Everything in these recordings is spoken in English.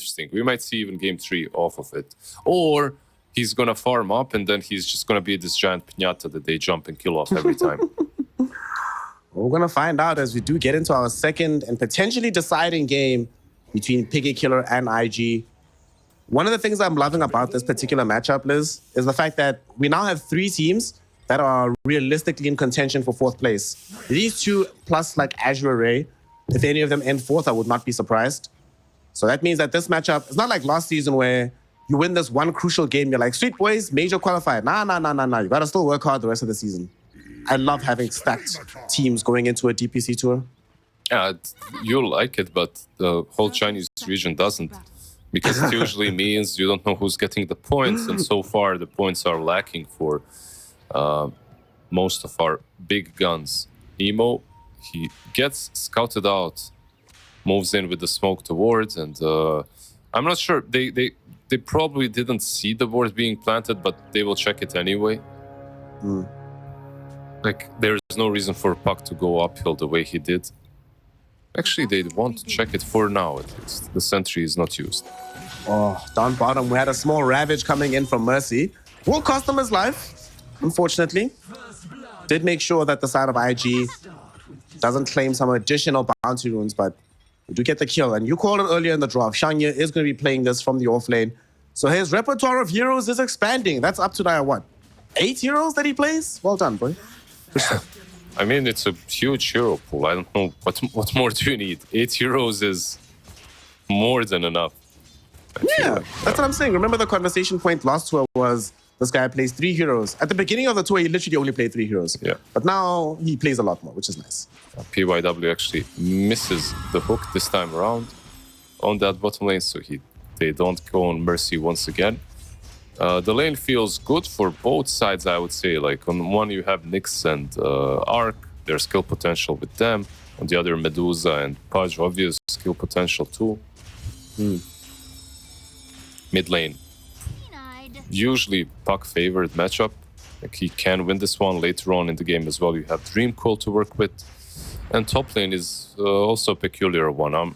interesting. We might see even game 3 off of it. Or he's going to farm up and then he's just going to be this giant piñata that they jump and kill off every time. We're going to find out as we do get into our second and potentially deciding game between Piggy Killer and IG. One of the things I'm loving about this particular matchup, Liz, is the fact that we now have 3 teams that are realistically in contention for 4th place. These 2 plus like Azure Ray, if any of them end 4th, I would not be surprised. So that means that this matchup, it's not like last season where you win this one crucial game, you're like, sweet boys, major qualified. Nah. You gotta still work hard the rest of the season. I love having stacked teams going into a DPC tour. Yeah, you like it, but the whole Chinese region doesn't. Because it usually means you don't know who's getting the points, and so far the points are lacking for most of our big guns. Emo, he gets scouted out, moves in with the smoke towards, and I'm not sure. They probably didn't see the ward being planted, but they will check it anyway. Like, there's no reason for Puck to go uphill the way he did. Actually, they want to check it for now, at least. The sentry is not used. Oh, down bottom, we had a small ravage coming in from Mercy. Will cost him his life, unfortunately. Did make sure that the side of IG doesn't claim some additional bounty runes, but we do get the kill. And you called it earlier in the draft. Shanya is going to be playing this from the off lane. So his repertoire of heroes is expanding. That's up to what? 8 heroes that he plays? Well done, boy. I mean, it's a huge hero pool. I don't know what more do you need. 8 heroes is more than enough. Yeah, that's what I'm saying. Remember the conversation point last tour was this guy plays 3 heroes. At the beginning of the tour, he literally only played 3 heroes. Yeah. But now he plays a lot more, which is nice. PYW actually misses the hook this time around on that bottom lane, so they don't go on Mercy once again. The lane feels good for both sides, I would say. Like, on one you have Nyx and Arc, there's skill potential with them. On the other, Medusa and Pudge, obvious skill potential too. Mid lane, usually Puck favored matchup. Like, he can win this one later on in the game as well. You have Dream Call to work with. And top lane is also a peculiar one. I'm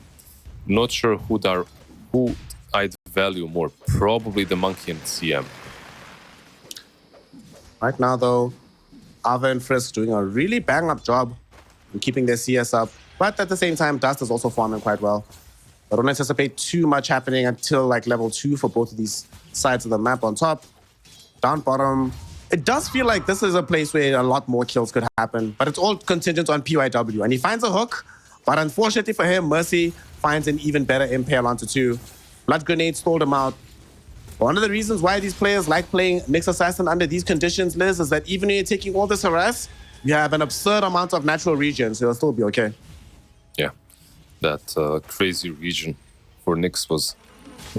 not sure who I'd value more. Probably the Monkey and CM. Right now, though, Ava and Frisk doing a really bang-up job in keeping their CS up. But at the same time, Dust is also farming quite well. I don't anticipate too much happening until like level 2 for both of these sides of the map on top. Down bottom, it does feel like this is a place where a lot more kills could happen, but it's all contingent on PYW. And he finds a hook, but unfortunately for him, Mercy finds an even better impale onto 2. Blood Grenade stalled him out. One of the reasons why these players like playing Nyx Assassin under these conditions, Liz, is that even when you're taking all this harass, you have an absurd amount of natural regen, so you'll still be okay. Yeah, that crazy regen for Nyx was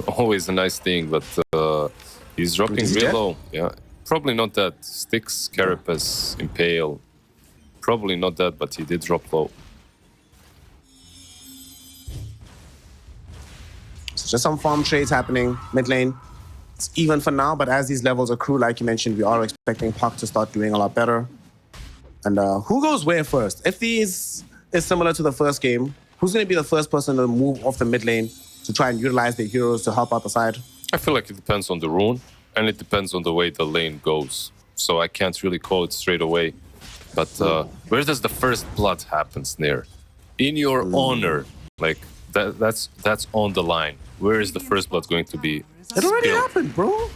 always a nice thing, but he's dropping real low. Yeah, probably not that. Styx, Carapace, Impale, probably not that, but he did drop low. So just some farm trades happening mid lane. It's even for now, but as these levels accrue, like you mentioned, we are expecting Puck to start doing a lot better. And who goes where first? If these is similar to the first game, who's going to be the first person to move off the mid lane to try and utilize their heroes to help out the side? I feel like it depends on the rune, and it depends on the way the lane goes. So I can't really call it straight away. But where does the first blood happen, Snare? In your honor, like that's on the line. Where is the first blood going to be? It already happened, bro.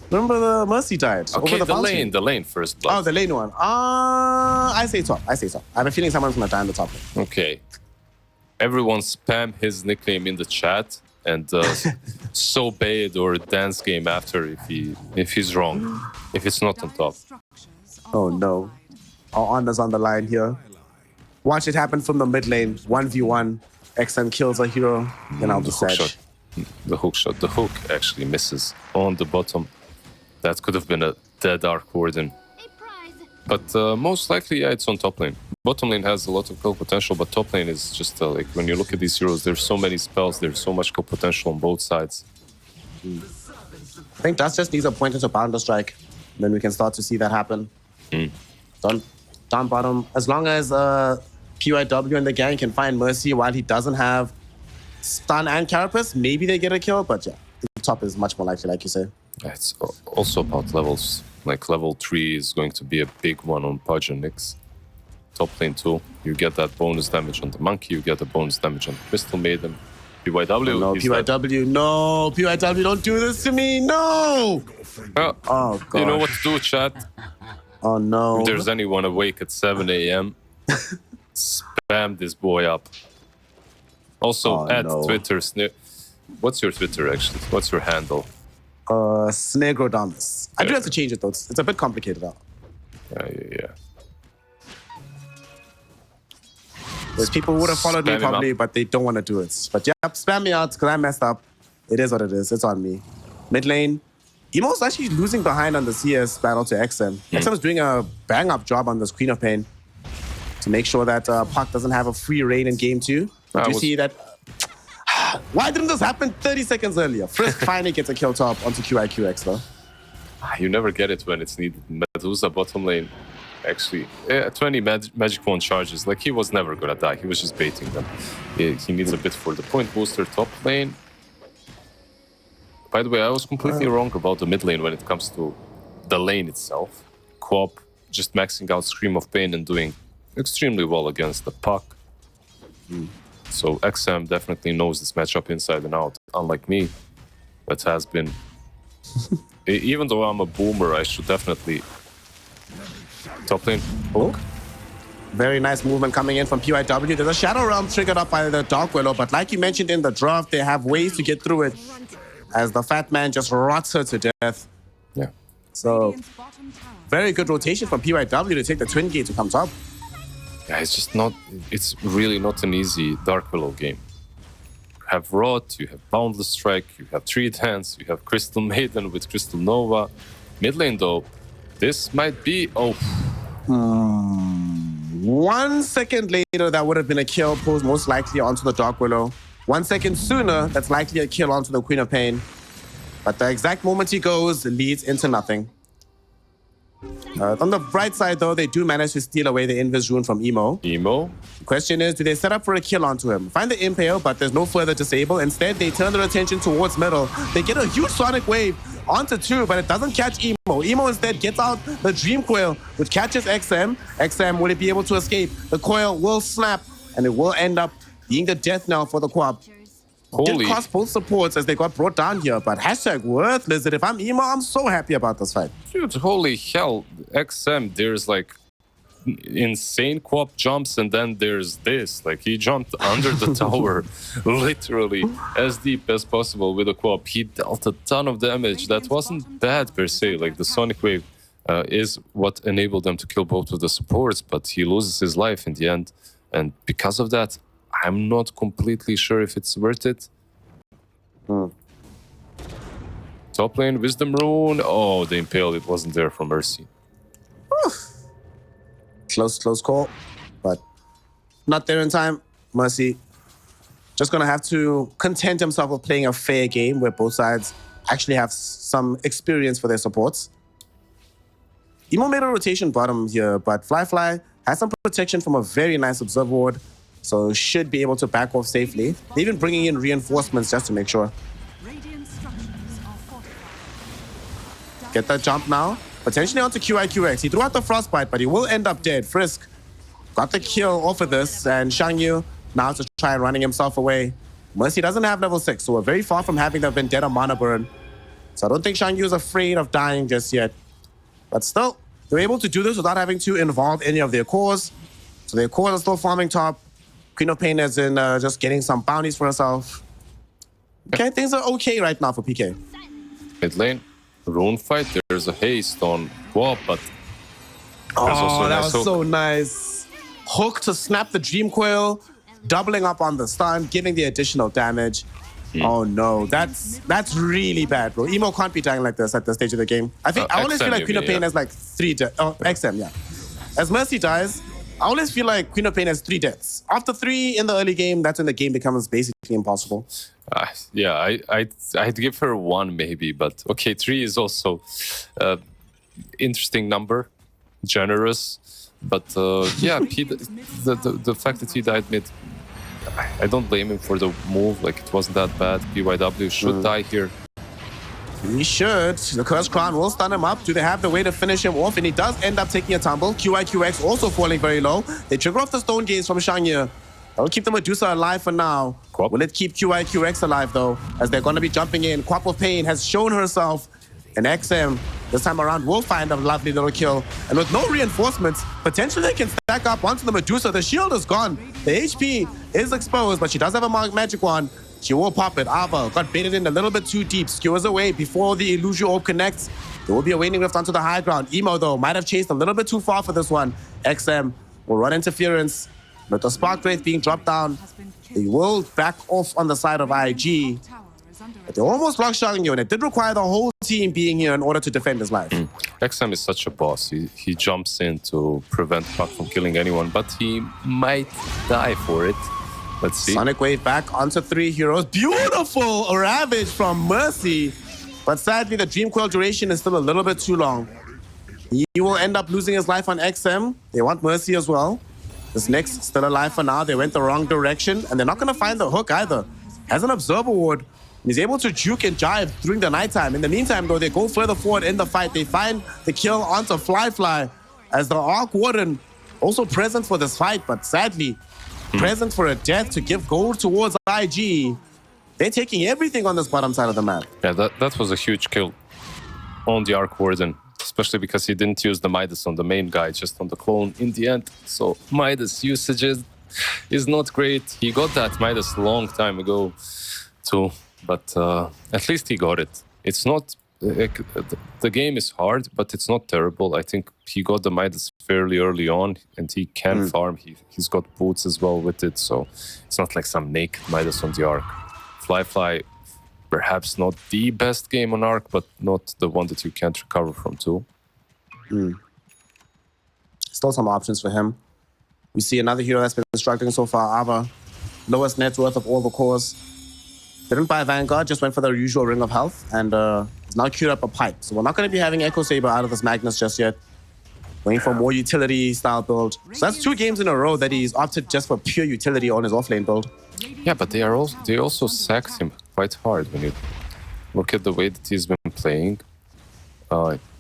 Remember the Mercy died? Okay, over the lane first blood. Oh, the lane one. I say top. I have a feeling someone's gonna die on the top lane. Okay. Everyone spam his nickname in the chat and so bad or dance game after if he's wrong, if it's not on top. Oh no. Our honor's on the line here. Watch it happen from the mid lane. 1v1. XM kills a hero, and I'll be sad. The hook shot. The hook actually misses on the bottom. That could have been a dead Arc Warden. But most likely, yeah, it's on top lane. Bottom lane has a lot of kill potential, but top lane is just like, when you look at these heroes, there's so many spells, there's so much kill potential on both sides. I think Dust just needs a point into Bounder Strike. Then we can start to see that happen. Down bottom, as long as PYW and the gang can find Mercy while he doesn't have Stun and Carapace, maybe they get a kill, but yeah, the top is much more likely, like you say. It's also about levels. Like level 3 is going to be a big one on Pudge and Nyx. Top lane too. You get that bonus damage on the Monkey, you get the bonus damage on the Crystal Maiden. PYW. No, PYW, no, PYW, don't do this to me, no! Oh, God. You know what to do, chat. Oh no. If there's anyone awake at 7 a.m., spam this boy up. Also, add Twitter. What's your Twitter, actually? What's your handle? Snegrodamus. I do have to change it, though. It's a bit complicated now. Yeah. There's people who would have followed me probably, but they don't want to do it. But yeah, spam me out because I messed up. It is what it is. It's on me. Mid lane. Emo's actually losing behind on the CS battle to XM. XM is doing a bang-up job on this Queen of Pain to make sure that Puck doesn't have a free reign in game 2. But you see that... Why didn't this happen 30 seconds earlier? Frisk finally gets a kill top onto QIQX, though. You never get it when it's needed. Medusa bottom lane. Actually, 20 magic wand charges. Like, he was never gonna die. He was just baiting them. He needs a bit for the point booster. Top lane. By the way, I was completely wrong about the mid lane when it comes to the lane itself. Co-op just maxing out Scream of Pain and doing extremely well against the Puck. So XM definitely knows this matchup inside and out. Unlike me, that has been... Even though I'm a boomer, I should definitely... Top lane, hook. Very nice movement coming in from PYW. There's a Shadow Realm triggered up by the Dark Willow, but like you mentioned in the draft, they have ways to get through it as the Fat Man just rots her to death. Yeah. So, very good rotation from PYW to take the Twin Gate to come top. Yeah, it's just not... It's really not an easy Dark Willow game. You have Rot, you have Boundless Strike, you have Tree Dance, you have Crystal Maiden with Crystal Nova. Mid lane, though, this might be... Oh... 1 second later, that would have been a kill, posed most likely onto the Dark Willow. 1 second sooner, that's likely a kill onto the Queen of Pain. But the exact moment he goes leads into nothing. On the bright side, though, they do manage to steal away the Invis rune from Emo. The question is, do they set up for a kill onto him? Find the Impale, but there's no further disable. Instead, they turn their attention towards middle. They get a huge Sonic Wave onto 2, but it doesn't catch Emo. Emo instead gets out the Dream Coil, which catches XM. XM, will it be able to escape? The coil will snap, and it will end up being the death knell for the co-op. Did cost both supports as they got brought down here, but hashtag worthless. If I'm Emo, I'm so happy about this fight. Dude, holy hell. XM, there's like insane co-op jumps, and then there's this. Like, he jumped under the tower, literally as deep as possible with a co-op. He dealt a ton of damage. That wasn't bad per se. Like, the Sonic Wave is what enabled them to kill both of the supports, but he loses his life in the end. And because of that, I'm not completely sure if it's worth it. Top lane, Wisdom Rune. Oh, the Impale, it wasn't there for Mercy. Close call, but not there in time. Mercy just gonna have to content himself with playing a fair game where both sides actually have some experience for their supports. Emo made a rotation bottom here, but Fly has some protection from a very nice Observe Ward, so should be able to back off safely. They're even bringing in reinforcements just to make sure. Get that jump now. Potentially onto QIQX. He threw out the Frostbite, but he will end up dead. Frisk got the kill off of this, and Shangyu now to try running himself away. Mercy doesn't have level 6, so we're very far from having the Vendetta mana burn. So I don't think Shangyu is afraid of dying just yet. But still, they're able to do this without having to involve any of their cores. So their cores are still farming top. Queen of Pain is in just getting some bounties for herself. Okay, things are okay right now for PK. Mid lane, rune fight. There's a haste on Quap, but... Oh, that was so nice. Hook to snap the Dream Coil, doubling up on the stun, giving the additional damage. Oh no, that's really bad, bro. Emo can't be dying like this at this stage of the game. I think I always feel like Queen of Pain has like 3 deaths. Oh, XM, yeah. As Mercy dies, I always feel like Queen of Pain has 3 deaths. After 3 in the early game, that's when the game becomes basically impossible. Yeah, I'd give her 1 maybe, but okay, 3 is also interesting number, generous, but yeah, the fact that he died mid, I don't blame him for the move. Like, it wasn't that bad. PYW should die here. He should. The Curse Crown will stun him up. Do they have the way to finish him off? And he does end up taking a tumble. QIQX also falling very low. They trigger off the Stone Gaze from Shangye. That'll keep the Medusa alive for now. Quap. Will it keep QIQX alive, though? As they're going to be jumping in. Quap of Pain has shown herself. And XM, this time around, will find a lovely little kill. And with no reinforcements, potentially they can stack up onto the Medusa. The shield is gone. The HP is exposed, but she does have a magic wand. She will pop it. Ava got baited in a little bit too deep. Skewers away before the Illusion Orb connects. There will be a waning rift onto the high ground. Emo, though, might have chased a little bit too far for this one. XM will run interference. With the Spark Wraith being dropped down, they will back off on the side of IG. But they almost locked Shangye, and it did require the whole team being here in order to defend his life. XM is such a boss. He jumps in to prevent Puck from killing anyone, but he might die for it. Let's see. Sonic Wave back onto 3 heroes. Beautiful Ravage from Mercy. But sadly, the Dream Coil duration is still a little bit too long. He will end up losing his life on XM. They want Mercy as well. This Nyx still alive for now. They went the wrong direction, and they're not going to find the hook either. Has an Observer Ward. He's able to juke and jive during the nighttime. In the meantime, though, they go further forward in the fight. They find the kill onto Fly as the Arc Warden also present for this fight, but sadly, present for a death to give gold towards IG. They're taking everything on this bottom side of the map. Yeah, that was a huge kill on the Arc Warden, especially because he didn't use the Midas on the main guy, just on the clone in the end. So Midas usage is not great. He got that Midas a long time ago too, but at least he got it. It's not... the game is hard, but it's not terrible. I think he got the Midas fairly early on, and he can farm. He's got boots as well with it, so it's not like some naked Midas on the Arc. Fly, perhaps not the best game on Arc, but not the one that you can't recover from too. Still some options for him. We see another hero that's been struggling so far, Ava. Lowest net worth of all the cores. Didn't buy Vanguard, just went for the usual Ring of Health, and is now queued up a pipe. So we're not going to be having Echo Saber out of this Magnus just yet. Waiting for more utility style build. So that's 2 games in a row that he's opted just for pure utility on his offlane build. Yeah, but they also sacked him quite hard when you look at the way that he's been playing.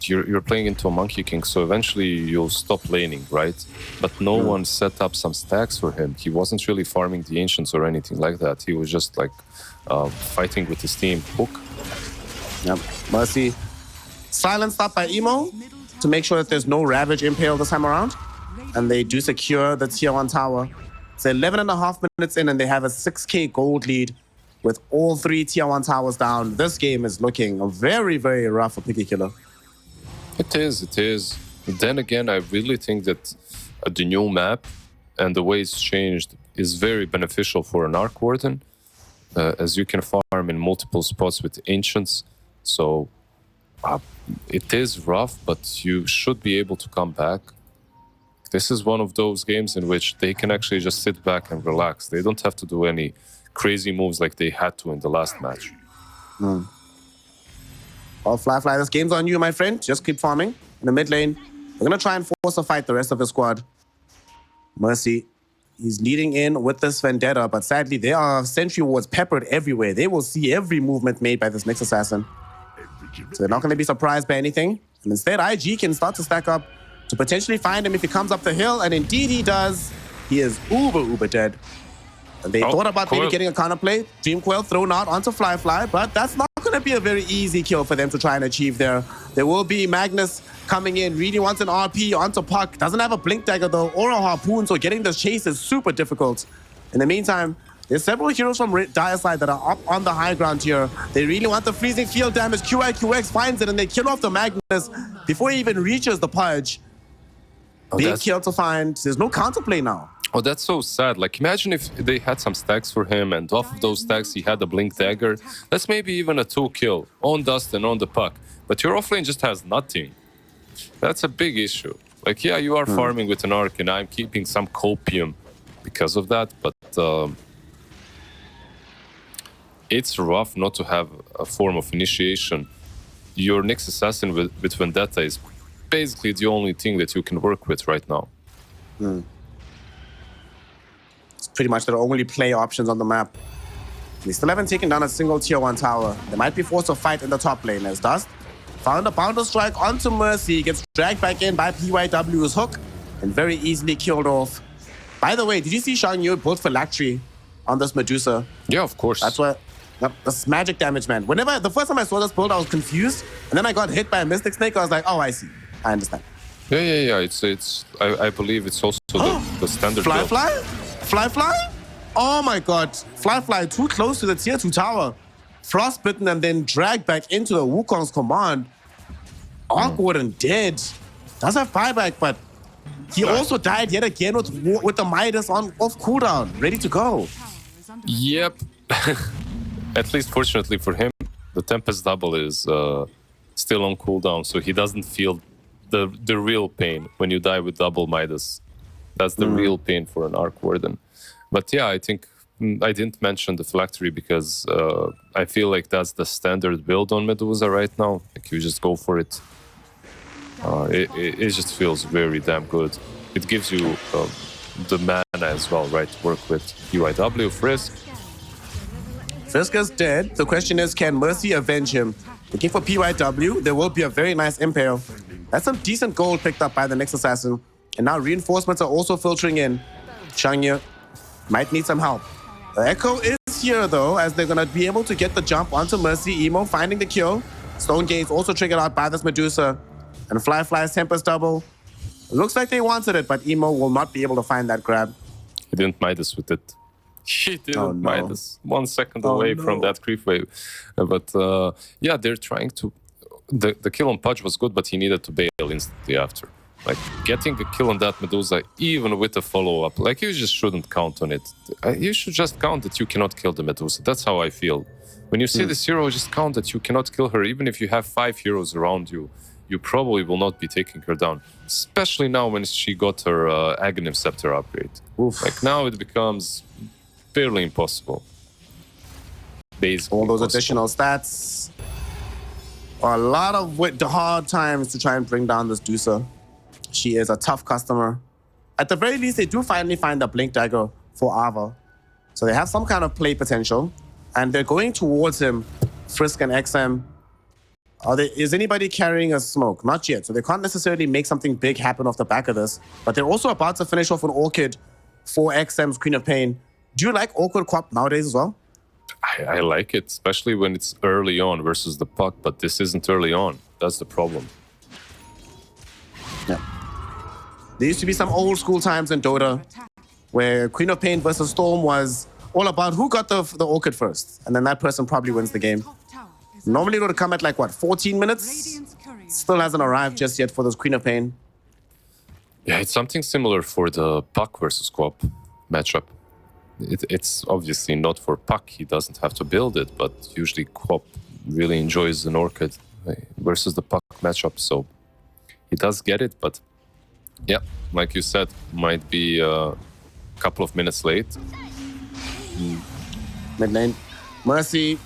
You're playing into a Monkey King, so eventually you'll stop laning, right? But no one set up some stacks for him. He wasn't really farming the Ancients or anything like that. He was just like fighting with his team. Hook. Yep. Mercy silenced up by Emo to make sure that there's no Ravage Impale this time around. And they do secure the tier 1 tower. It's 11.5 minutes in, and they have a 6k gold lead with all 3 tier 1 towers down. This game is looking very, very rough for Piggy Killer. It is. Then again, I really think that the new map and the way it's changed is very beneficial for an Arc Warden, as you can farm in multiple spots with Ancients. So it is rough, but you should be able to come back. This is one of those games in which they can actually just sit back and relax. They don't have to do any crazy moves like they had to in the last match. Well, Fly, this game's on you, my friend. Just keep farming in the mid lane. We're going to try and force a fight the rest of the squad. Mercy, he's leading in with this Vendetta, but sadly, there are sentry wards peppered everywhere. They will see every movement made by this Nyx Assassin. So they're not going to be surprised by anything. And instead, IG can start to stack up to potentially find him if he comes up the hill, and indeed he does. He is uber dead. And they thought about maybe getting a counterplay. Dream Coil thrown out onto Fly, but that's not going to be a very easy kill for them to try and achieve there. There will be Magnus coming in, really wants an RP onto Puck. Doesn't have a Blink Dagger though, or a Harpoon, so getting this chase is super difficult. In the meantime, there's several heroes from Dire side that are up on the high ground here. They really want the freezing field damage. QIQX finds it, and they kill off the Magnus before he even reaches the Pudge. Big kill to find. There's no counterplay now. Oh, that's so sad. Like, imagine if they had some stacks for him, and off of those stacks he had a Blink Dagger. That's maybe even a 2 kill on Dust and on the Puck. But your offlane just has nothing. That's a big issue. Like, yeah, you are farming with an Arc, and I'm keeping some copium because of that, but it's rough not to have a form of initiation. Your Nyx Assassin with Vendetta is basically the only thing that you can work with right now. pretty much their only play options on the map. They still haven't taken down a single tier 1 tower. They might be forced to fight in the top lane as Dust found a Bounder Strike onto Mercy, gets dragged back in by PYW's hook, and very easily killed off. By the way, did you see Shang Yu built Phylactery on this Medusa? Yeah, of course. That's what. Yep, that's magic damage, man. Whenever the first time I saw this build, I was confused, and then I got hit by a Mystic Snake. I was like, oh, I see. I understand. Yeah. It's. I believe it's also the standard build. Fly. Oh my God, Fly too close to the tier 2 tower, frostbitten and then dragged back into the Wukong's command. Awkward and dead. Does have buyback, but he also died yet again with the Midas on off cooldown, ready to go. Yep. At least fortunately for him, the Tempest double is still on cooldown, so he doesn't feel the real pain when you die with double Midas. That's the real pain for an Arc Warden. But yeah, I think I didn't mention the Phylactery because I feel like that's the standard build on Medusa right now. Like you just go for it. It just feels very damn good. It gives you the mana as well, right? To work with UIW, Frisk. Frisk is dead. The question is, can Mercy avenge him? Looking for PYW, there will be a very nice Impale. That's some decent gold picked up by the next assassin. And now reinforcements are also filtering in. Shangya might need some help. The Echo is here though, as they're gonna be able to get the jump onto Mercy. Emo finding the kill. Stone Gaze also triggered out by this Medusa. And Fly's Tempest double. Looks like they wanted it, but Emo will not be able to find that grab. He didn't Midas with it. He didn't Midas. 1 second away from that creep wave. But yeah, they're trying to... The kill on Pudge was good, but he needed to bail instantly after. Like, getting a kill on that Medusa, even with a follow-up, like, you just shouldn't count on it. You should just count that you cannot kill the Medusa. That's how I feel. When you see this hero, just count that you cannot kill her. Even if you have 5 heroes around you, you probably will not be taking her down. Especially now when she got her Aghanim Scepter upgrade. Oof. Like, now it becomes fairly impossible. Basically all those impossible. additional stats. A lot of the hard times to try and bring down this Dusa. She is a tough customer. At the very least, they do finally find a Blink Dagger for Ava. So they have some kind of play potential. And they're going towards him, Frisk and XM. Is anybody carrying a smoke? Not yet. So they can't necessarily make something big happen off the back of this. But they're also about to finish off an Orchid for XM's Queen of Pain. Do you like Orchid Quap nowadays as well? I like it, especially when it's early on versus the puck, but this isn't early on. That's the problem. Yeah. There used to be some old school times in Dota where Queen of Pain versus Storm was all about who got the Orchid first. And then that person probably wins the game. Normally it would come at like, what, 14 minutes? Still hasn't arrived just yet for this Queen of Pain. Yeah, it's something similar for the puck versus Quap matchup. It's obviously not for puck. He doesn't have to build it, but usually Quap really enjoys an Orchid versus the puck matchup. So he does get it, but yeah, like you said, might be a couple of minutes late. Mid lane. Mercy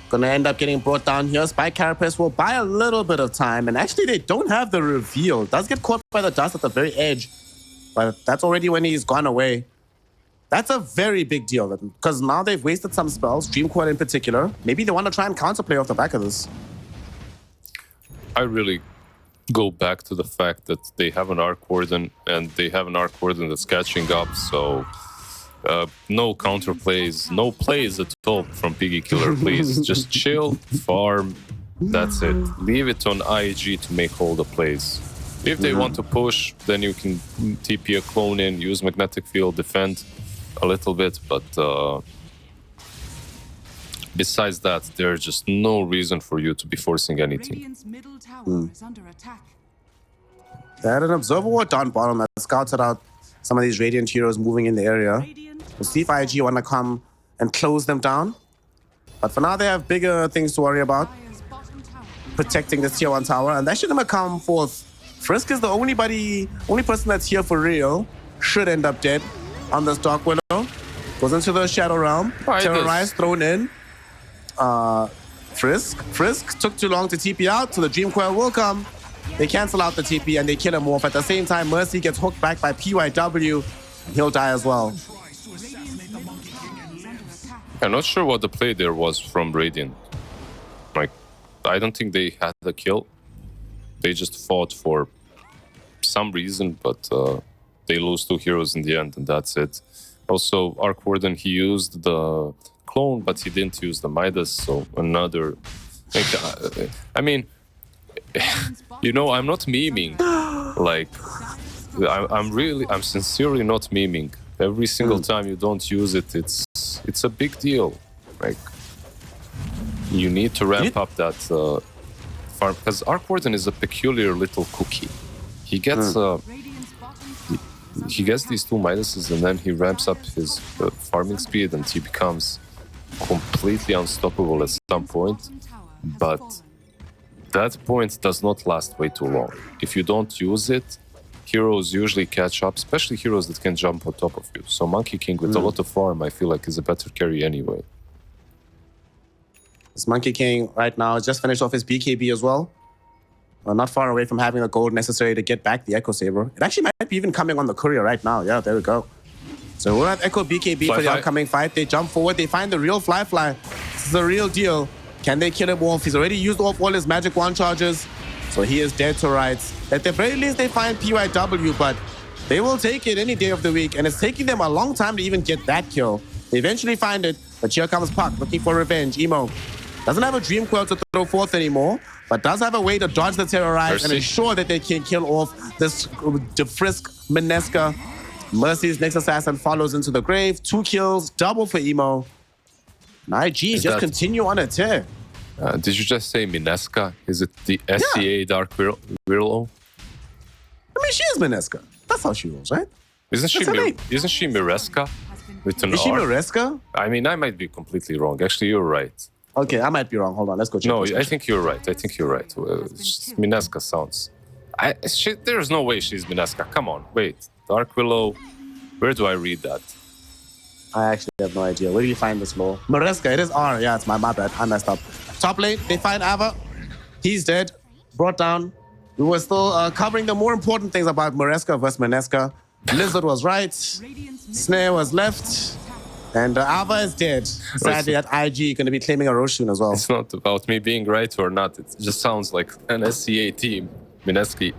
gonna end up getting brought down here. Spy Carapace will buy a little bit of time, and actually they don't have the reveal. Does get caught by the dust at the very edge, but that's already when he's gone away. That's a very big deal, because now they've wasted some spells, Dreamcoil in particular. Maybe they want to try and counterplay off the back of this. I really go back to the fact that they have an Arc Warden, and they have an Arc Warden that's catching up, so no counterplays, no plays at all from Piggy Killer, please. Just chill, farm, that's it. Leave it on IG to make all the plays. If they want to push, then you can TP a clone in, use Magnetic Field, defend a little bit, but besides that, there's just no reason for you to be forcing anything. They had an Observer Ward down bottom that scouted out some of these Radiant heroes moving in the area. We'll see if IG want to come and close them down. But for now, they have bigger things to worry about. Protecting this tier 1 tower, and that should never come forth. Frisk is the only person that's here for real. Should end up dead on this Dark Widow. Goes into the Shadow Realm. Terrorize thrown in. Frisk took too long to TP out, so the Dream Coil will come. They cancel out the TP and they kill him off. At the same time, Mercy gets hooked back by PYW. He'll die as well. I'm not sure what the play there was from Radiant. Like, I don't think they had the kill. They just fought for some reason, but they lose 2 heroes in the end, and that's it. Also, Arc Warden, he used the clone, but he didn't use the Midas, so another... Like, I mean, you know, I'm not memeing. Like, I'm sincerely not memeing. Every single time you don't use it, it's a big deal. Like, you need to ramp up that farm, because Arc Warden is a peculiar little cookie. He gets he gets these 2 Midases, and then he ramps up his farming speed, and he becomes completely unstoppable at some point. But that point does not last way too long. If you don't use it, heroes usually catch up, especially heroes that can jump on top of you. So Monkey King with a lot of farm, I feel like, is a better carry anyway. This Monkey King right now just finished off his BKB as well. Not far away from having the gold necessary to get back the Echo Saber. It actually might be even coming on the courier right now. Yeah, there we go. So we'll have Echo BKB for the upcoming fight. They jump forward. They find the real Fly. This is the real deal. Can they kill him off? He's already used off all his magic wand charges. So he is dead to rights. At the very least, they find PYW, but they will take it any day of the week. And it's taking them a long time to even get that kill. They eventually find it, but here comes Puck looking for revenge. Emo doesn't have a Dream Coil to throw forth anymore, but does have a way to dodge the Terrorize and ensure that they can kill off this DeFrisk Mineska. Mercy's next assassin follows into the grave. 2 kills, double for Emo. And IG just continue on a tear. Did you just say Mineska? Is it the SCA Dark Wirlow? I mean, she is Mineska. That's how she rolls, right? Isn't she Mireska? With an Is she R? Mireska? I mean, I might be completely wrong. Actually, you're right. Okay, I might be wrong. Hold on, let's go check. No, I think you're right. Mineska sounds... there's no way she's Mineska. Come on, wait. Dark Willow, where do I read that? I actually have no idea. Where do you find this lore? Mireska, it is R. Yeah, it's my bad. I messed up. Top lane, they find Ava. He's dead. Brought down. We were still covering the more important things about Mireska versus Mineska. Lizard was right. Snare was left. And Ava is dead. Sadly, at IG, going to be claiming a Roshan as well. It's not about me being right or not. It just sounds like an SCA team. Mineski.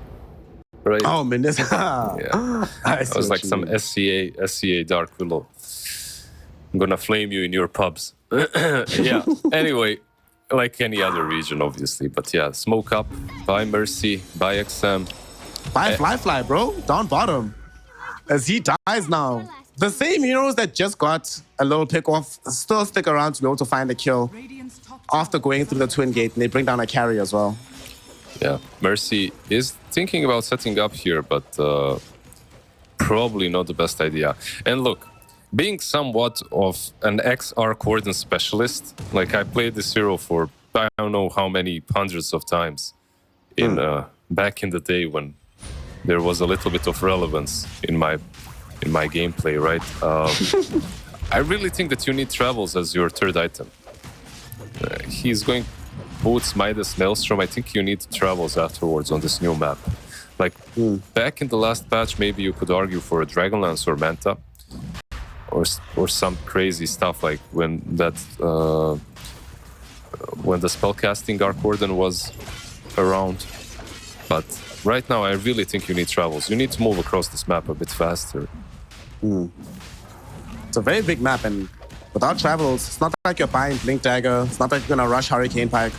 Right? Oh, Mineska. Yeah. It was like some SCA Dark Willow. I'm going to flame you in your pubs. Yeah. Anyway, like any other region, obviously. But yeah, smoke up. Buy Mercy. Buy XM. Buy Fly, bro. Down bottom. As he dies now. The same heroes that just got a little pick off still stick around to be able to find a kill after going through the Twin Gate, and they bring down a carry as well. Yeah, Mercy is thinking about setting up here, but probably not the best idea. And look, being somewhat of an ex-Arc Warden specialist, like I played this hero for I don't know how many hundreds of times in back in the day when there was a little bit of relevance in my gameplay, right? I really think that you need travels as your third item. He's going Boots, Midas, Maelstrom. I think you need travels afterwards on this new map. Like back in the last patch, maybe you could argue for a Dragonlance or Manta, or some crazy stuff like when the spellcasting Arc Warden was around. But right now, I really think you need travels. You need to move across this map a bit faster. It's a very big map, and without travels, it's not like you're buying Blink Dagger. It's not like you're gonna rush Hurricane Pike.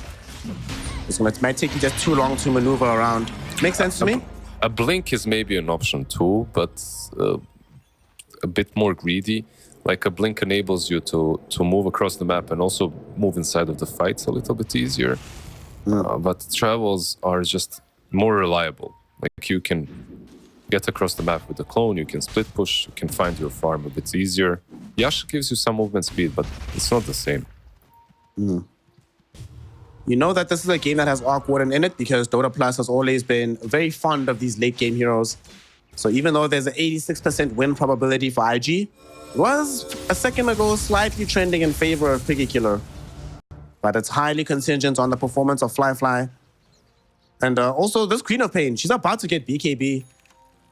It might take you just too long to maneuver around. Makes sense to me? A Blink is maybe an option too, but a bit more greedy. Like a Blink enables you to move across the map and also move inside of the fights a little bit easier. But travels are just more reliable. Like you can get across the map with the clone, you can split push, you can find your farm a bit easier. Yasha gives you some movement speed, but it's not the same. You know that this is a game that has Arc Warden in it because Dota Plus has always been very fond of these late game heroes. So even though there's an 86% win probability for IG, it was a second ago slightly trending in favor of Piggy Killer. But it's highly contingent on the performance of Fly. And also this Queen of Pain, she's about to get BKB.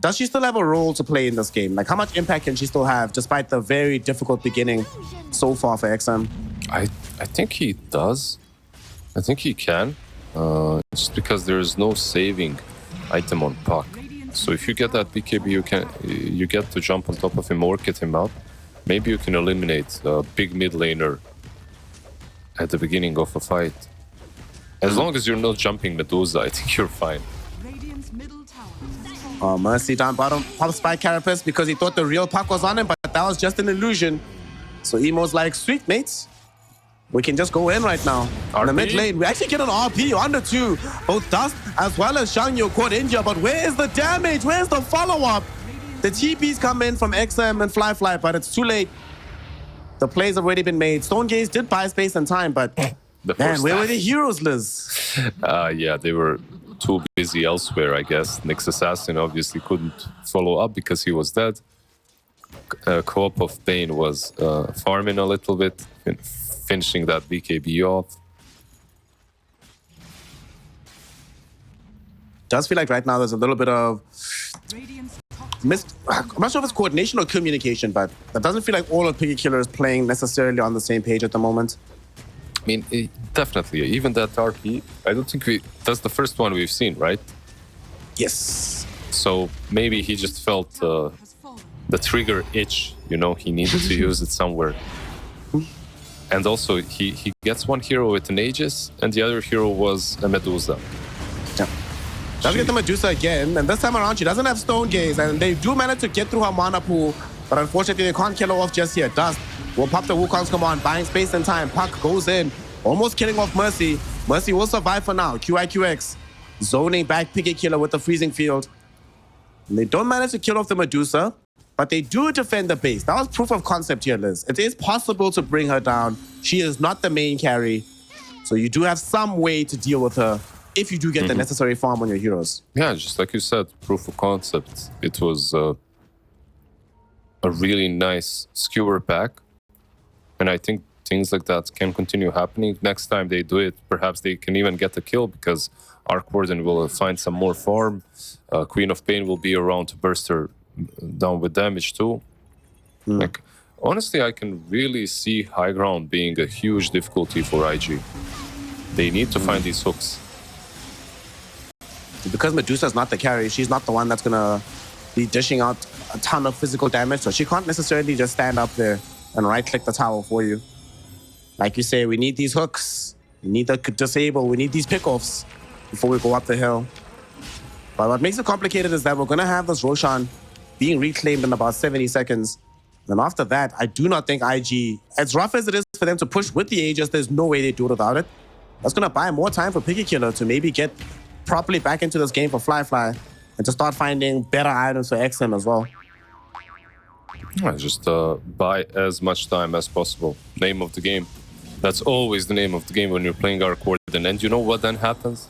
does she still have a role to play in this game? Like, how much impact can she still have despite the very difficult beginning so far for XM? I think he does. I think he can. Just because there is no saving item on Puck. So if you get that BKB, you get to jump on top of him or get him out. Maybe you can eliminate a big mid laner at the beginning of a fight. As long as you're not jumping Medusa, I think you're fine. Mercy down bottom, pops by Carapace because he thought the real Puck was on him, but that was just an illusion. So Emo's like, sweet mates, we can just go in right now. In the mid lane, we actually get an RP on the two. Both Dust as well as Shangyu caught injured, but where is the damage? Where's the follow-up? The TPs come in from XM and Fly, but it's too late. The play's already been made. Stonegaze did buy space and time, but man, where were the heroes, Liz? Yeah, they were too busy elsewhere, I guess. Nyx Assassin obviously couldn't follow up because he was dead. Co-op of Pain was farming a little bit, finishing that BKB off. Does feel like right now there's a little bit of I'm not sure if it's coordination or communication, but that doesn't feel like all of Piggy Killer is playing necessarily on the same page at the moment. I mean, definitely. Even that RP, I don't think that's the first one we've seen, right? Yes. So maybe he just felt the trigger itch, you know, he needed to use it somewhere. And also, he gets one hero with an Aegis, and the other hero was a Medusa. Yeah. Does get the Medusa again, and this time around she doesn't have Stone Gaze, and they do manage to get through her mana pool, but unfortunately they can't kill her off just yet. Dust will pop the Wukong's command, buying space and time. Puck goes in, almost killing off Mercy. Mercy will survive for now. QIQX zoning back Piggy Killer with the freezing field. And they don't manage to kill off the Medusa, but they do defend the base. That was proof of concept here, Liz. It is possible to bring her down. She is not the main carry, so you do have some way to deal with her if you do get the necessary farm on your heroes. Yeah, just like you said, proof of concept. It was a really nice skewer pack. And I think things like that can continue happening. Next time they do it, perhaps they can even get a kill because Arc Warden will find some more farm. Queen of Pain will be around to burst her down with damage too. Like, honestly, I can really see high ground being a huge difficulty for IG. They need to find these hooks. Because Medusa is not the carry, she's not the one that's gonna be dishing out a ton of physical damage, so she can't necessarily just stand up there and right-click the tower for you. Like you say, we need these hooks, we need the disable, we need these pickoffs before we go up the hill. But what makes it complicated is that we're gonna have this Roshan being reclaimed in about 70 seconds. And after that, I do not think IG, as rough as it is for them to push with the Aegis, there's no way they do it without it. That's gonna buy more time for Piggy Killer to maybe get properly back into this game for Fly and to start finding better items for XM as well. Just buy as much time as possible. Name of the game. That's always the name of the game when you're playing Arc Warden. And you know what then happens?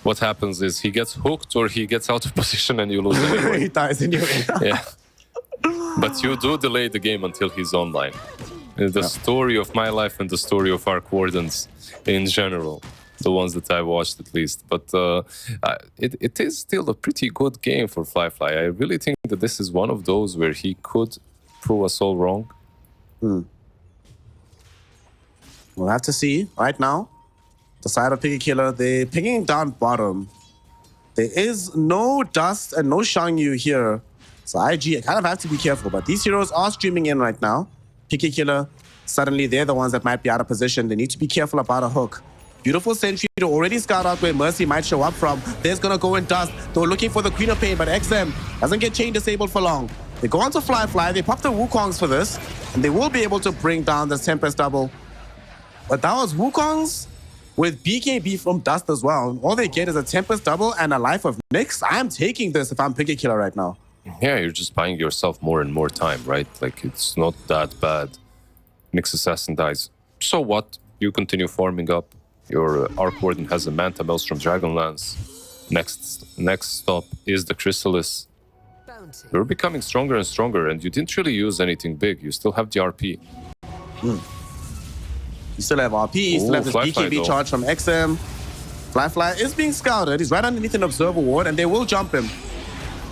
What happens is he gets hooked or he gets out of position and you lose anyway. He dies anyway. Yeah. But you do delay the game until he's online. The story of my life and the story of Arc Wardens in general. The ones that I watched at least. But it is still a pretty good game for Fly. I really think that this is one of those where he could prove us all wrong. We'll have to see right now. The side of Piggy Killer, they're picking down bottom. There is no Dust and no Shangyu here. So IG kind of have to be careful. But these heroes are streaming in right now. Piggy Killer, suddenly they're the ones that might be out of position. They need to be careful about a hook. Beautiful sentry to already scout out where Mercy might show up from. There's gonna go in Dust. They're looking for the Queen of Pain, but XM doesn't get chain disabled for long. They go on to Fly. They pop the Wukongs for this, and they will be able to bring down the Tempest double. But that was Wukongs with BKB from Dust as well. All they get is a Tempest double and a life of Nyx. I'm taking this if I'm Piggy Killer right now. Yeah, you're just buying yourself more and more time, right? Like, it's not that bad. Nyx Assassin dies. So what? You continue farming up. Your Arc Warden has a Manta Maelstrom Dragonlance. Next stop is the Chrysalis. You're becoming stronger and stronger, and you didn't really use anything big. You still have the RP. You still have RP, you still have this BKB charge from XM. Fly is being scouted. He's right underneath an Observer Ward, and they will jump him.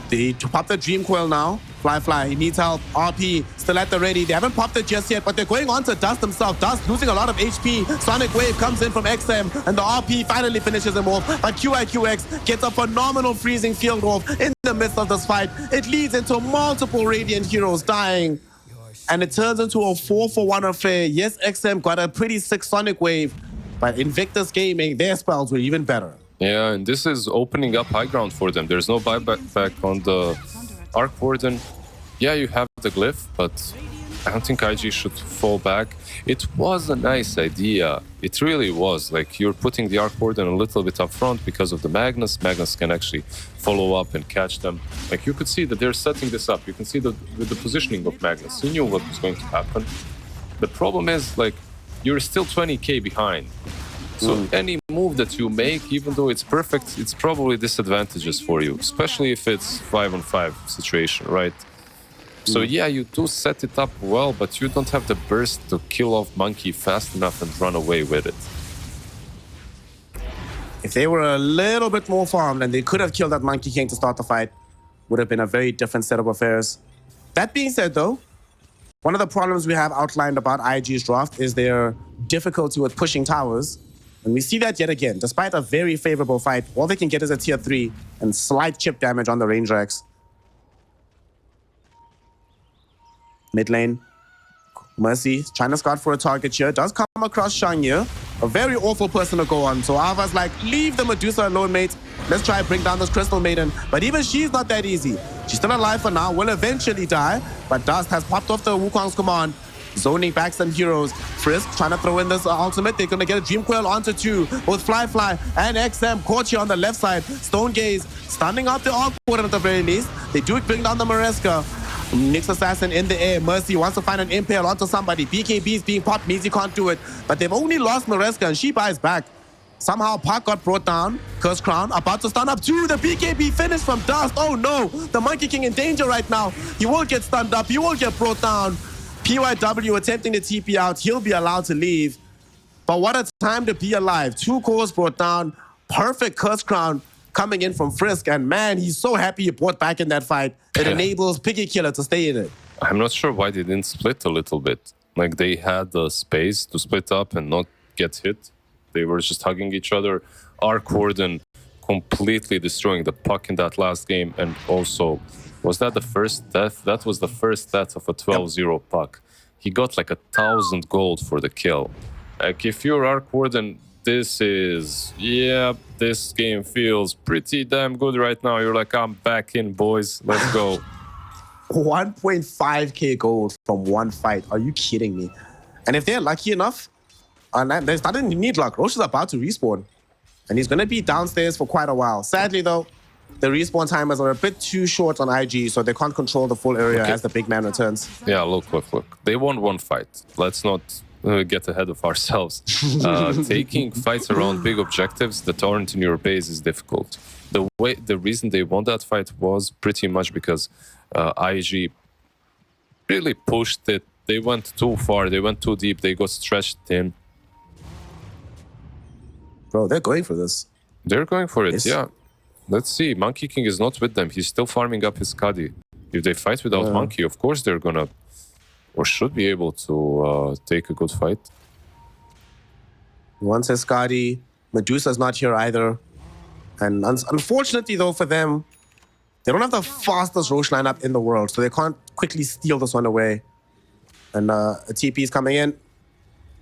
They pop the Dream Coil now. Fly, he needs help. RP still at the ready. They haven't popped it just yet, but they're going on to Dust himself. Dust losing a lot of HP. Sonic Wave comes in from XM, and the RP finally finishes him off. But QIQX gets a phenomenal freezing field off in the midst of this fight. It leads into multiple Radiant heroes dying, and it turns into a 4-for-1 affair. Yes, XM got a pretty sick Sonic Wave, but Invictus Gaming, their spells were even better. Yeah, and this is opening up high ground for them. There's no buyback back on the Arc Warden. Yeah, you have the glyph, but I don't think IG should fall back. It was a nice idea. It really was. Like, you're putting the Arc Warden a little bit up front because of the Magnus. Magnus can actually follow up and catch them. Like, you could see that they're setting this up. You can see that with the positioning of Magnus. He knew what was going to happen. The problem is, like, you're still 20k behind. So any move that you make, even though it's perfect, it's probably disadvantageous for you, especially if it's 5-on-5 situation, right? So yeah, you do set it up well, but you don't have the burst to kill off Monkey fast enough and run away with it. If they were a little bit more farmed and they could have killed that Monkey King to start the fight, would have been a very different set of affairs. That being said, though, one of the problems we have outlined about IG's draft is their difficulty with pushing towers. And we see that yet again. Despite a very favorable fight, all they can get is a tier 3 and slight chip damage on the range racks. Mid lane, Mercy trying to scout for a target here. Does come across Shangye, a very awful person to go on. So Ava's like, leave the Medusa alone, mate. Let's try and bring down this Crystal Maiden. But even she's not that easy. She's still alive for now, will eventually die. But Dust has popped off the Wukong's command, zoning back some heroes. Frisk trying to throw in this ultimate. They're going to get a Dream Coil onto 2. Both Fly and XM caught here on the left side. Stone Gaze stunning out the Arc Warden at the very least. They do bring down the Maresca. Nyx Assassin in the air. Mercy wants to find an impale onto somebody. BKB is being popped, means he can't do it. But they've only lost Maresca and she buys back. Somehow Park got brought down. Curse Crown about to stun up 2. The BKB finish from Dust. Oh no, the Monkey King in danger right now. He will get stunned up. He will get brought down. PYW attempting to TP out. He'll be allowed to leave. But what a time to be alive. 2 cores brought down. Perfect Curse Crown coming in from Frisk. And man, he's so happy he brought back in that fight. It enables Piggy Killer to stay in it. I'm not sure why they didn't split a little bit. Like, they had the space to split up and not get hit. They were just hugging each other. Arc Warden completely destroying the puck in that last game. And also, was that the first death? That was the first death of a 12-0 puck. He got like 1,000 gold for the kill. Like, if you're Arc Warden, this game feels pretty damn good right now. You're like, I'm back in, boys. Let's go. 1.5k gold from one fight. Are you kidding me? And if they're lucky enough, and there's nothing you need luck. Roche is about to respawn. And he's going to be downstairs for quite a while. Sadly, though, the respawn timers are a bit too short on IG, so they can't control the full area as the big man returns. Yeah, look. They won one fight. Let's not get ahead of ourselves. Taking fights around big objectives that aren't in your base is difficult. The reason they won that fight was pretty much because IG really pushed it. They went too far. They went too deep. They got stretched thin. Bro, they're going for this. They're going for it, yeah. Let's see. Monkey King is not with them. He's still farming up his Skadi. If they fight without Monkey, of course they're gonna, or should be able to take a good fight. He wants his Skadi. Medusa's not here either. And unfortunately, though, for them, they don't have the fastest Roche lineup in the world, so they can't quickly steal this one away. And a TP is coming in.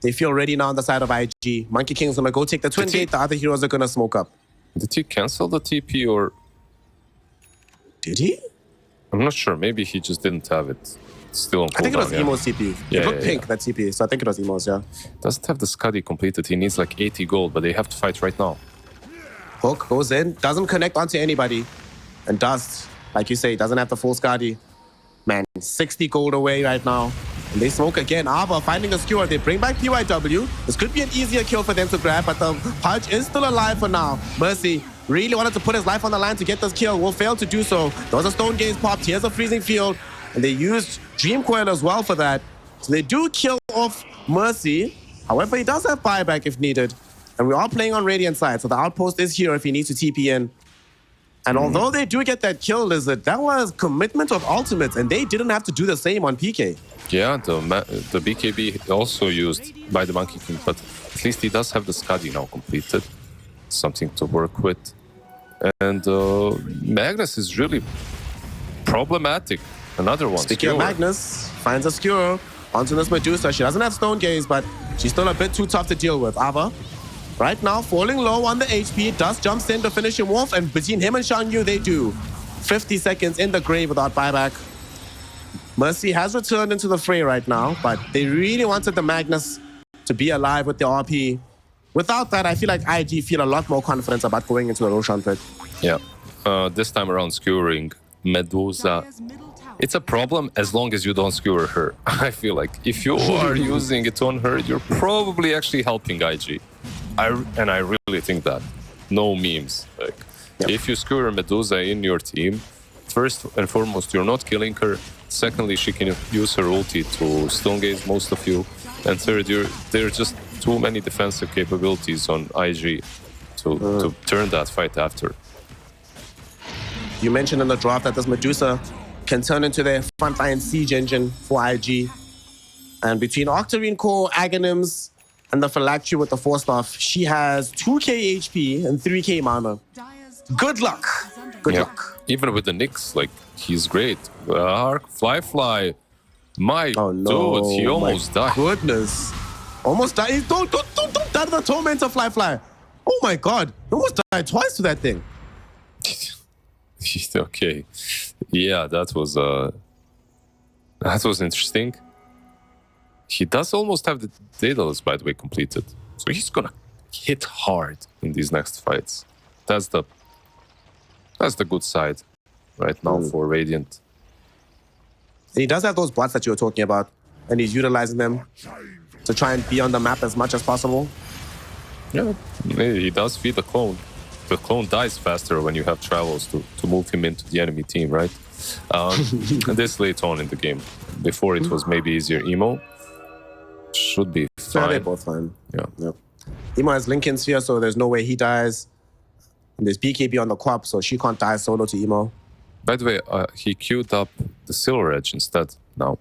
They feel ready now on the side of IG. Monkey King's gonna go take the Twin Gate. The other heroes are gonna smoke up. Did he cancel the TP or... Did he? I'm not sure. Maybe he just didn't have it. It's still on cooldown. I think it was Emo's TP. Yeah, it looked pink, that TP. So I think it was Emo's, yeah. Doesn't have the Skadi completed. He needs like 80 gold, but they have to fight right now. Hook goes in, doesn't connect onto anybody. And Dust, like you say, doesn't have the full Skadi. Man, 60 gold away right now. And they smoke again. Ava finding a skewer. They bring back PYW. This could be an easier kill for them to grab, but the Pudge is still alive for now. Mercy really wanted to put his life on the line to get this kill. Will fail to do so. There was a Stone Gaze popped. Here's a freezing field. And they used Dream Coil as well for that. So they do kill off Mercy. However, he does have buyback if needed. And we are playing on Radiant side. So the outpost is here if he needs to TP in. And although they do get that kill, Lizard, that was commitment of ultimates, and they didn't have to do the same on PK. Yeah, the BKB also used by the Monkey King, but at least he does have the Skadi now completed. Something to work with. And Magnus is really problematic. Another one. Speaking of Magnus, finds a skewer onto this Medusa. She doesn't have Stone Gaze, but she's still a bit too tough to deal with. Ava, right now, falling low on the HP. Dust jumps in to finish him off, and between him and Shan Yu, they do. 50 seconds in the grave without buyback. Mercy has returned into the fray right now, but they really wanted the Magnus to be alive with the RP. Without that, I feel like IG feel a lot more confidence about going into the Roshan pit. Yeah. This time around, skewering Medusa, it's a problem as long as you don't skewer her. I feel like if you are using it on her, you're probably actually helping IG. And I really think that. No memes. Like, if you skewer Medusa in your team, first and foremost, you're not killing her. Secondly, she can use her ulti to stone gaze most of you. And third, there are just too many defensive capabilities on IG to turn that fight after. You mentioned in the draft that this Medusa can turn into their frontline siege engine for IG. And between Octarine Core, Aghanims, and the Phylactery with the Force Staff, she has 2k HP and 3k mana. Good luck. Good luck. Even with the Nyx, like, he's great. Arc, Fly. My dude, he almost died. Goodness. Almost died. Don't die to the tormentor, Fly. Oh my god. He almost died twice to that thing. Okay. Yeah, that was interesting. He does almost have the Daedalus, by the way, completed. So he's gonna hit hard in these next fights. That's the good side right now for Radiant. And he does have those bots that you were talking about, and he's utilizing them to try and be on the map as much as possible. Yeah, he does feed the clone. The clone dies faster when you have travels to move him into the enemy team, right? This late on in the game. Before it was maybe easier. Emo should be fine. Yeah, they're both fine. Yeah. Emo has Lincoln Sphere, so there's no way he dies. And there's BKB on the co-op, so she can't die solo to Emo. By the way, he queued up the Silver Edge instead now.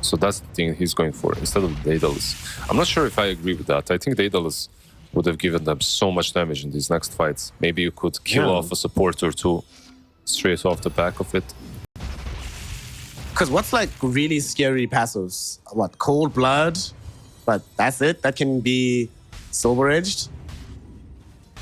So that's the thing he's going for, instead of Daedalus. I'm not sure if I agree with that. I think Daedalus would have given them so much damage in these next fights. Maybe you could kill off a support or two straight off the back of it. Because what's like really scary passives? What, Cold Blood? But that's it? That can be Silver-Edged?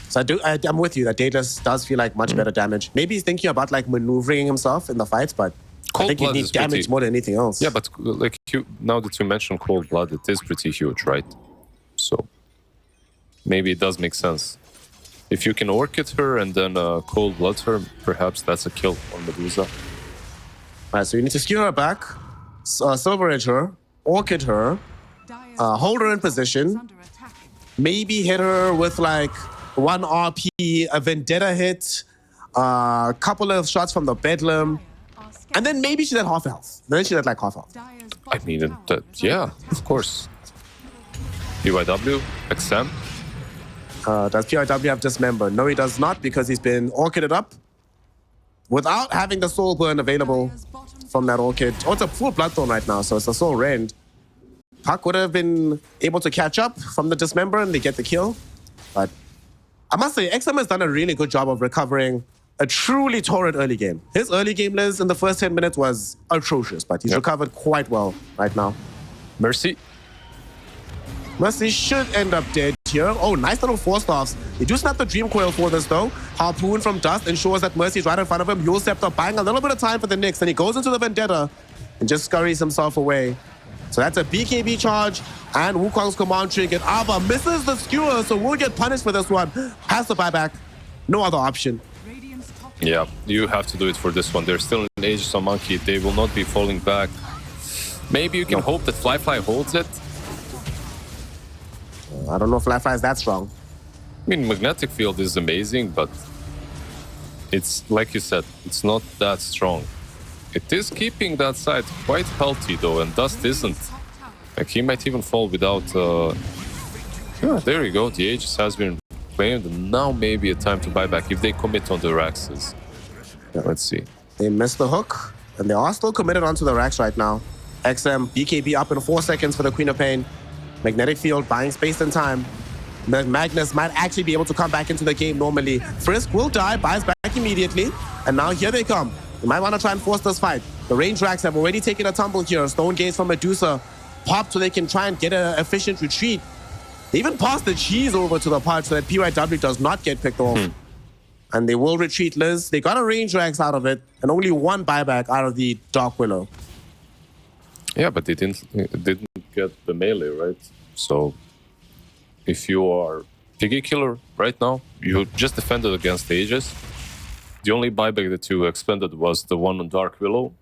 So I'm with you that Daedalus does feel like much better damage. Maybe he's thinking about like maneuvering himself in the fights, but I think he needs damage more than anything else. Yeah, but like now that you mentioned Cold Blood, it is pretty huge, right? So maybe it does make sense. If you can Orchid her and then Cold Blood her, perhaps that's a kill on Medusa. Alright, so you need to skew her back, Silver Edge her, Orchid her, hold her in position, maybe hit her with like 1 RP, a Vendetta hit, a couple of shots from the Bedlam, and then maybe she's at half health. Then she's at like half health. I mean, yeah, of course. PYW, XM. Does PYW have Dismember? No, he does not, because he's been Orchided up without having the Soul Burn available from that Orchid. Oh, it's a full Bloodthorn right now, so it's a Soul Rend. Puck would have been able to catch up from the Dismember and they get the kill. But I must say, XM has done a really good job of recovering a truly torrid early game. His early game, Liz, in the first 10 minutes was atrocious, but he's recovered quite well right now. Mercy. Mercy should end up dead here. Oh, nice little Force Staffs. They do snap the Dream Coil for this, though. Harpoon from Dust ensures that Mercy's right in front of him. Yule Scepter buying a little bit of time for the Nyx, and he goes into the Vendetta and just scurries himself away. So that's a BKB charge, and Wukong's command trigger. Ava misses the skewer, so we'll get punished for this one. Has to buy back. No other option. Yeah, you have to do it for this one. They're still in Aegis on Monkey. They will not be falling back. Maybe you can hope that Fly holds it. I don't know if Fly is that strong. I mean, Magnetic Field is amazing, but it's, like you said, it's not that strong. It is keeping that side quite healthy, though, and Dust isn't. Like, he might even fall without... Yeah, there you go. The Aegis has been claimed, and now maybe a time to buy back if they commit on the Raxes. Let's see. They missed the hook, and they are still committed onto the racks right now. XM, BKB up in 4 seconds for the Queen of Pain. Magnetic Field buying space and time. Then Magnus might actually be able to come back into the game normally. Frisk will die, buys back immediately. And now here they come. You might want to try and force this fight. The range racks have already taken a tumble here. Stone Gaze from Medusa popped so they can try and get an efficient retreat. They even passed the cheese over to the pod so that PYW does not get picked off. And they will retreat Liz. They got a range racks out of it and only one buyback out of the Dark Willow. Yeah, but they didn't get the melee, right? So if you are Piggy Killer right now, you just defended against Aegis. The only buyback that you expended was the one on Dark Willow.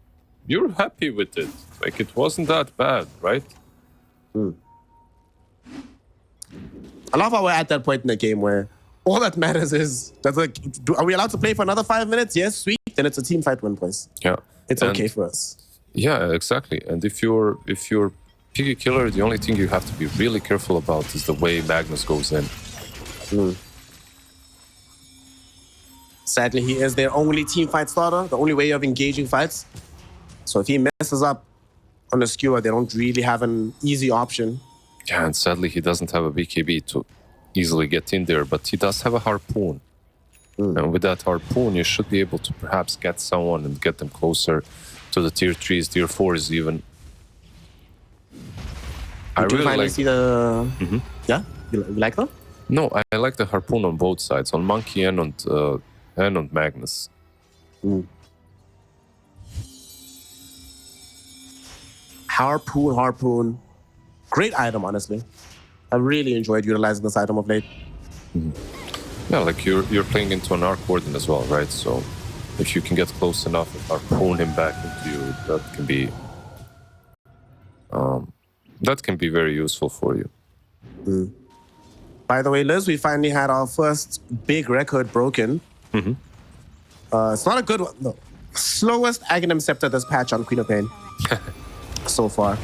You're happy with it. Like, it wasn't that bad, right? I love how we're at that point in the game where all that matters is, are we allowed to play for another 5 minutes? Yes, sweet. Then it's a team fight win, please. Yeah. It's okay for us. Yeah, exactly. And if you're Piggy Killer, the only thing you have to be really careful about is the way Magnus goes in. Sadly, he is their only team fight starter, the only way of engaging fights. So if he messes up on the skewer, they don't really have an easy option. Yeah, and sadly, he doesn't have a BKB to easily get in there, but he does have a harpoon. And with that harpoon, you should be able to perhaps get someone and get them closer to the tier 3s, tier 4s even. I Do you really finally like... see the... Yeah? You like them? No, I like the harpoon on both sides, on Monkey and on Magnus. Harpoon. Great item, honestly. I really enjoyed utilizing this item of late. Yeah, like you're playing into an Arc Warden as well, right? So if you can get close enough and harpoon him back into you, that can be very useful for you. By the way, Liz, we finally had our first big record broken. It's not a good one. No. Slowest Aghanim Scepter this patch on Queen of Pain so far.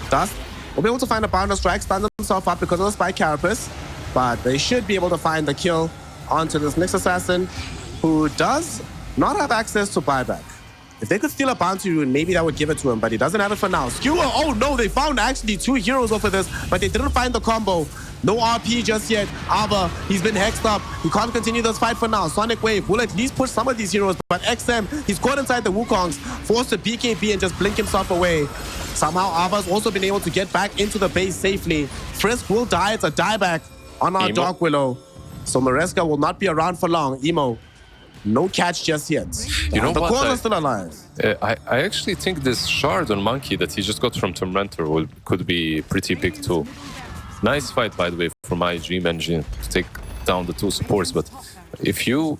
Dust will be able to find a Bounder Strike, stand himself up because of the Spike Carapace, but they should be able to find the kill onto this Nyx Assassin, who does not have access to buyback. If they could steal a bounty rune, maybe that would give it to him, but he doesn't have it for now. Skewer, oh no, they found actually 2 heroes off of this, but they didn't find the combo. No RP just yet. Ava, he's been hexed up. He can't continue this fight for now. Sonic Wave will at least push some of these heroes, but XM, he's caught inside the Wukongs, forced to BKB and just blink himself away. Somehow Ava's also been able to get back into the base safely. Frisk will die. It's a dieback on our Dark Willow. So Maresca will not be around for long. Emo, no catch just yet. You know the what? core is still alive. I actually think this shard on Monkey that he just got from Tormentor could be pretty big too. Nice fight, by the way, from my Dream Engine to take down the 2 supports. But if you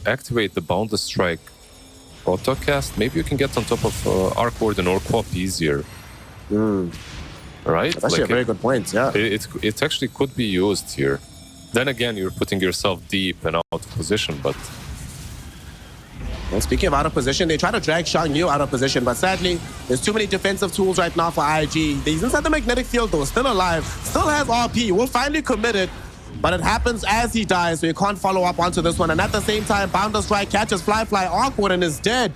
activate the Boundless Strike autocast, maybe you can get on top of Arc Warden or Quap easier. Right? That's actually a very good point, yeah. It actually could be used here. Then again, you're putting yourself deep and out of position, but... Well, speaking of out of position, they try to drag Shang Yu out of position, but sadly, there's too many defensive tools right now for IG. He's inside the magnetic field though, still alive, still has RP, will finally commit it, but it happens as he dies, so you can't follow up onto this one. And at the same time, Bounder Strike catches Fly Arc Warden is dead.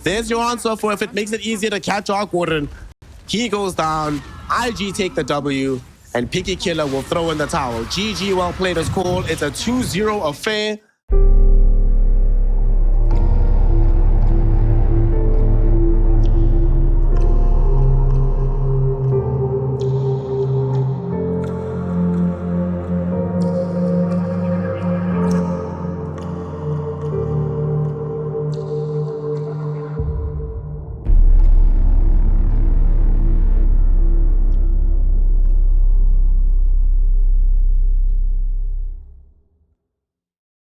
There's your answer for if it makes it easier to catch Arc Warden. He goes down, IG take the W, and Piggy Killer will throw in the towel. GG, well played as call. It's a 2-0 affair.